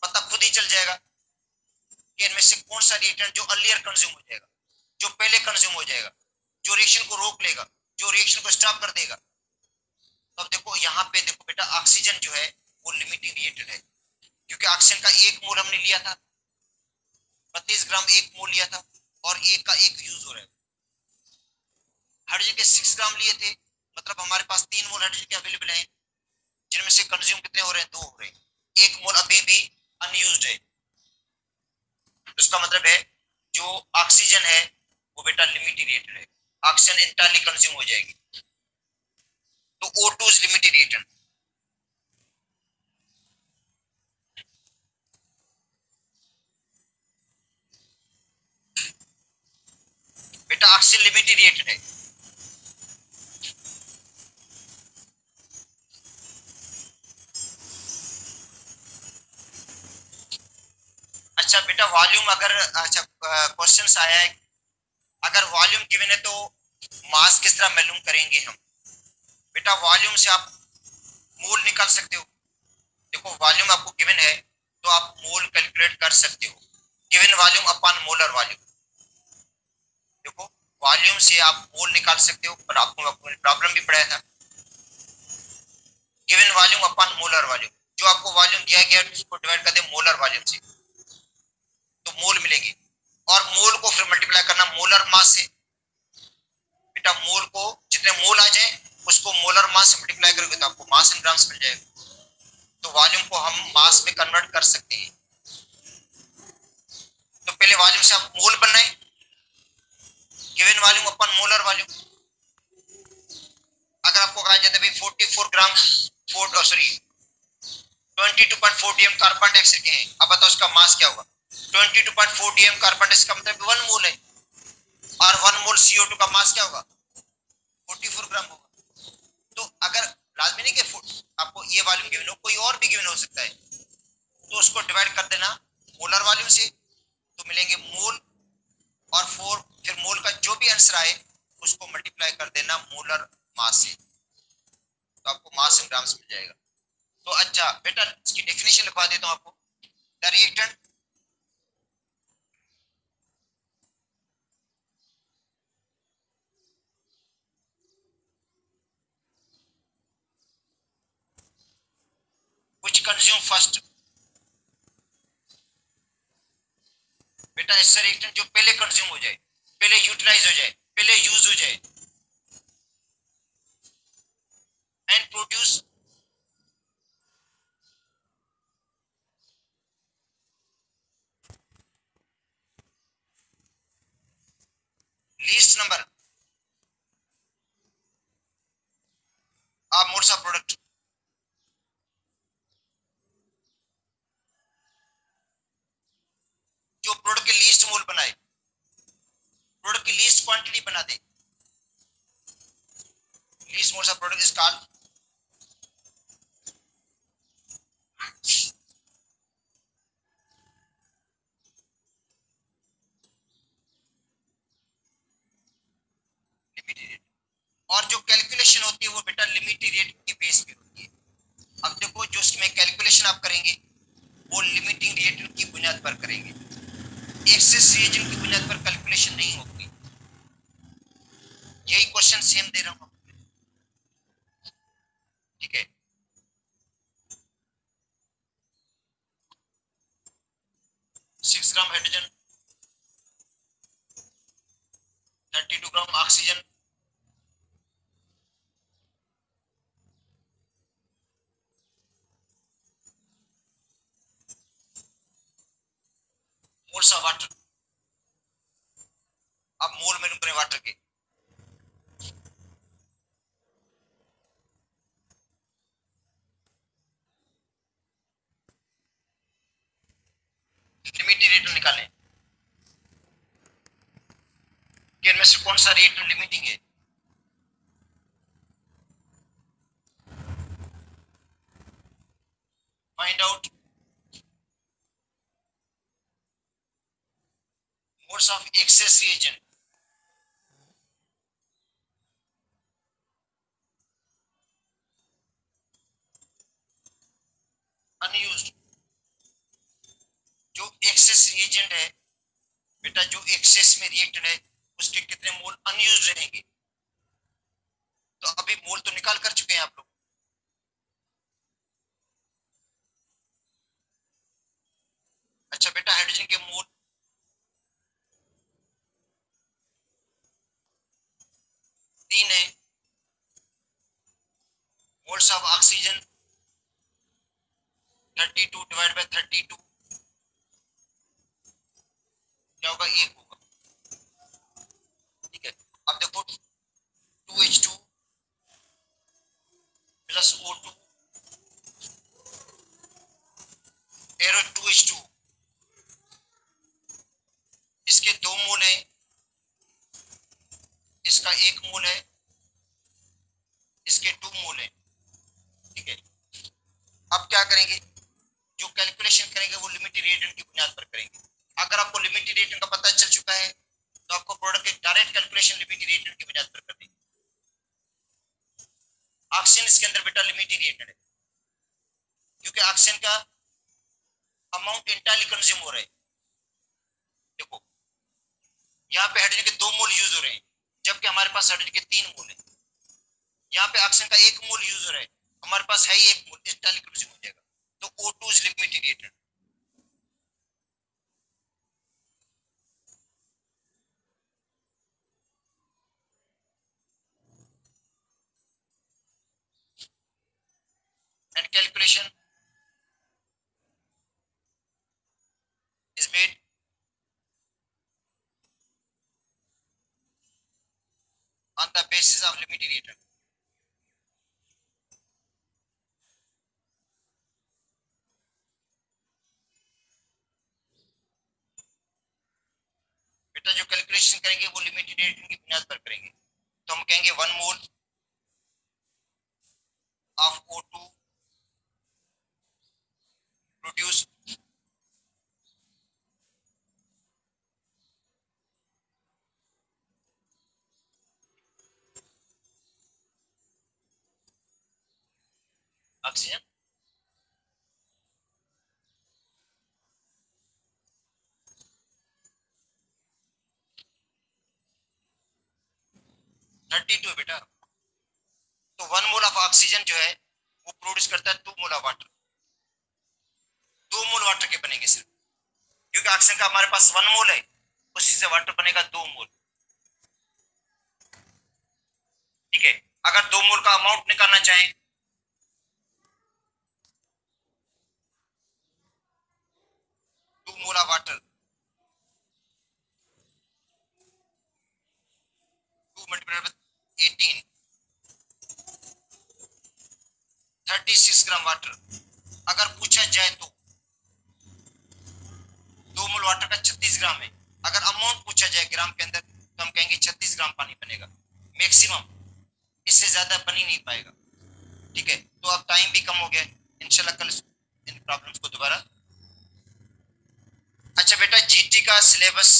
Speaker 1: पता खुद ही चल जाएगा कि इनमें से कौन सा रिएक्टेंट जो अर्लियर कंज्यूम हो जाएगा, जो पहले कंज्यूम हो जाएगा, जो रिएक्शन को रोक लेगा, जो रिएक्शन को स्टॉप कर देगा। तो अब देखो यहाँ पे देखो बेटा, ऑक्सीजन जो है वो लिमिटिंग रिएक्टेंट है, क्योंकि ऑक्सीजन का 1 मोल हमने लिया था, 32 ग्राम 1 मोल लिया था और 1 का 1 यूज हो रहा है। हाइड्रोजन के 6 ग्राम लिए थे, मतलब हमारे पास 3 मोल हाइड्रोजन के अवेलेबल हैं, जिनमें से कंज्यूम कितने हो रहे हैं? 2 हो रहे हैं। 1 मोल अभी भी अनयूज्ड है। उसका मतलब है जो ऑक्सीजन है वो बेटा लिमिटेड रिएक्टेंट है, ऑक्सीजन इंटरनली कंज्यूम हो जाएगी। तो O2 इज लिमिटेड रिएक्टेंट। बेटा ऑक्सीजन लिमिटेड रिएक्टेंट है। अच्छा बेटा वॉल्यूम, अगर अच्छा क्वेश्चन आया है, अगर वॉल्यूम गिवन है तो मास किस तरह मालूम करेंगे हम? बेटा वॉल्यूम से आप मोल निकाल सकते हो। देखो वॉल्यूम आपको गिवन है तो आप मोल कैलकुलेट कर सकते हो, given volume upon molar volume. देखो वॉल्यूम से आप मोल निकाल सकते हो, पर आपको प्रॉब्लम भी पढ़ाया था, given volume upon molar volume. जो आपको वॉल्यूम दिया गया उसको डिवाइड कर दे मोलर वॉल्यूम से, तो मोल मिलेंगे। और मोल को फिर मल्टीप्लाई करना मोलर मास से। बेटा मोल को जितने मोल आ जाए उसको मोलर मास से मल्टीप्लाई करोगे तो आपको मास इन ग्राम्स मिल जाएगा। तो वॉल्यूम को हम मास में कन्वर्ट कर सकते हैं। तो पहले वॉल्यूम से आप मोल बनाए, गिवन वॉल्यूम अपन मोलर वॉल्यूम। अगर आपको कहा जाता है भाई 44 ग्राम 22.4 डीएम कार्बन डाइऑक्साइड के हैं, अब बताओ उसका मास क्या होगा? 22.4 डीएम कार्बन डाइऑक्साइड का मतलब 1 मोल है, और 1 मोल CO2 का मास क्या होगा? 44 ग्राम होगा। तो अगर लाजमी नहीं कि आपको ये वॉल्यूम गिवन हो, कोई और भी गिवन हो सकता है, तो उसको डिवाइड कर देना मोलर वॉल्यूम से, तो मिलेंगे मोल, और 4 फिर मोल का जो भी आंसर आए उसको मल्टीप्लाई कर देना मोलर मास से, तो आपको मास इन ग्राम्स मिल जाएगा। तो अच्छा बेटा इसकी डेफिनेशन लिखवा देता हूं आपको। The reactant which consume first. बेटा ऐसा रिएक्टेंट जो पहले कंज्यूम हो जाए, पहले यूटिलाइज हो जाए, पहले यूज हो जाए, and produce least number of moles of product. जो प्रोडक्ट के लीस्ट मोल बनाए, प्रोडक्ट की लीस्ट क्वांटिटी बना दे, least moles of product is called limited rate. और जो कैलकुलेशन होती है वो बेटा लिमिटेड रेट के बेस पे होती है। अब देखो जो उसमें कैलकुलेशन आप करेंगे वो लिमिटिंग रिएक्टेंट की बुनियाद पर करेंगे, एक्सेस रिएजेंट की बुनियाद पर कैलकुलेशन नहीं होगी। यही क्वेश्चन सेम दे रहा हूं, ठीक है। 6 gram hydrogen, 32 gram oxygen, moles of water. अब मोल में करें वाटर के, लिमिटिंग रिएक्टेंट निकालें कि इनमें से कौन सा रिएक्टेंट लिमिटिंग है। Find out moles of access reagent. Unused, जो एक्सेस रिएजेंट है बेटा, जो एक्सेस में रिएक्टेंट है उसके कितने मोल अनयूज्ड रहेंगे। तो अभी मोल तो निकाल कर चुके हैं आप लोग। अच्छा बेटा, हाइड्रोजन के मोल 3 है। Moles of oxygen 32 divide by 32 क्या होगा, 1 होगा, ठीक है। अब देखो 2H2 plus O2 arrow 2H2, इसके 2 मोल है, इसका 1 मोल है, इसके 2 मोल है, ठीक है। अब क्या करेंगे, जो कैलकुलेशन करेंगे वो लिमिटेड रिएक्टेंट की बुनियाद पर करेंगे। अगर आपको लिमिटेड रिएक्टेंट का पता चल चुका है तो आपको प्रोडक्ट की डायरेक्ट कैलकुलेशन लिमिटेड रिएक्टेंट की बुनियाद पर कर देंगे। ऑक्सीजन इसके अंदर बेटा लिमिटेड रिएक्टेंट है, क्योंकि ऑक्सीजन का अमाउंट इंटायरली कंज्यूम हो रहा है। देखो यहाँ पे हाइड्रोजन के 2 मोल यूज हो रहे हैं, जबकि हमारे पास हाइड्रोजन के 3 मोल है। यहाँ पे ऑक्सीजन का 1 मोल यूज हो रहा है, हमारे पास है ही 1 मोल, इंटायरली कंज्यूम हो जाएगा। तो O2 is limited reactant. And calculation is made on the basis of limited reactant. बेटा जो कैलकुलेशन करेंगे वो लिमिटेड रिएक्टेंट की बुनियाद पर करेंगे। तो हम कहेंगे 1 मोल of O2 produce oxygen, thirty two बेटा। तो 1 मोल ऑफ ऑक्सीजन जो है वो प्रोड्यूस करता है 2 mole of water. 2 mole water के बनेंगे सिर्फ, क्योंकि ऑक्सीजन का हमारे पास 1 मोल है, उसी से वाटर बनेगा 2 मोल, ठीक है। अगर 2 मोल का अमाउंट निकालना चाहें 2 mole of water 2 multiplied by 18 36 gram water. अगर पूछा जाए तो 2 मोल वाटर का 36 ग्राम है। अगर अमाउंट पूछा जाए ग्राम के अंदर तो हम कहेंगे 36 ग्राम पानी बनेगा मैक्सिमम, इससे ज्यादा बन ही नहीं पाएगा, ठीक है। तो अब टाइम भी कम हो गया, इंशाल्लाह कल इन प्रॉब्लम्स को दोबारा। अच्छा बेटा, जीटी का सिलेबस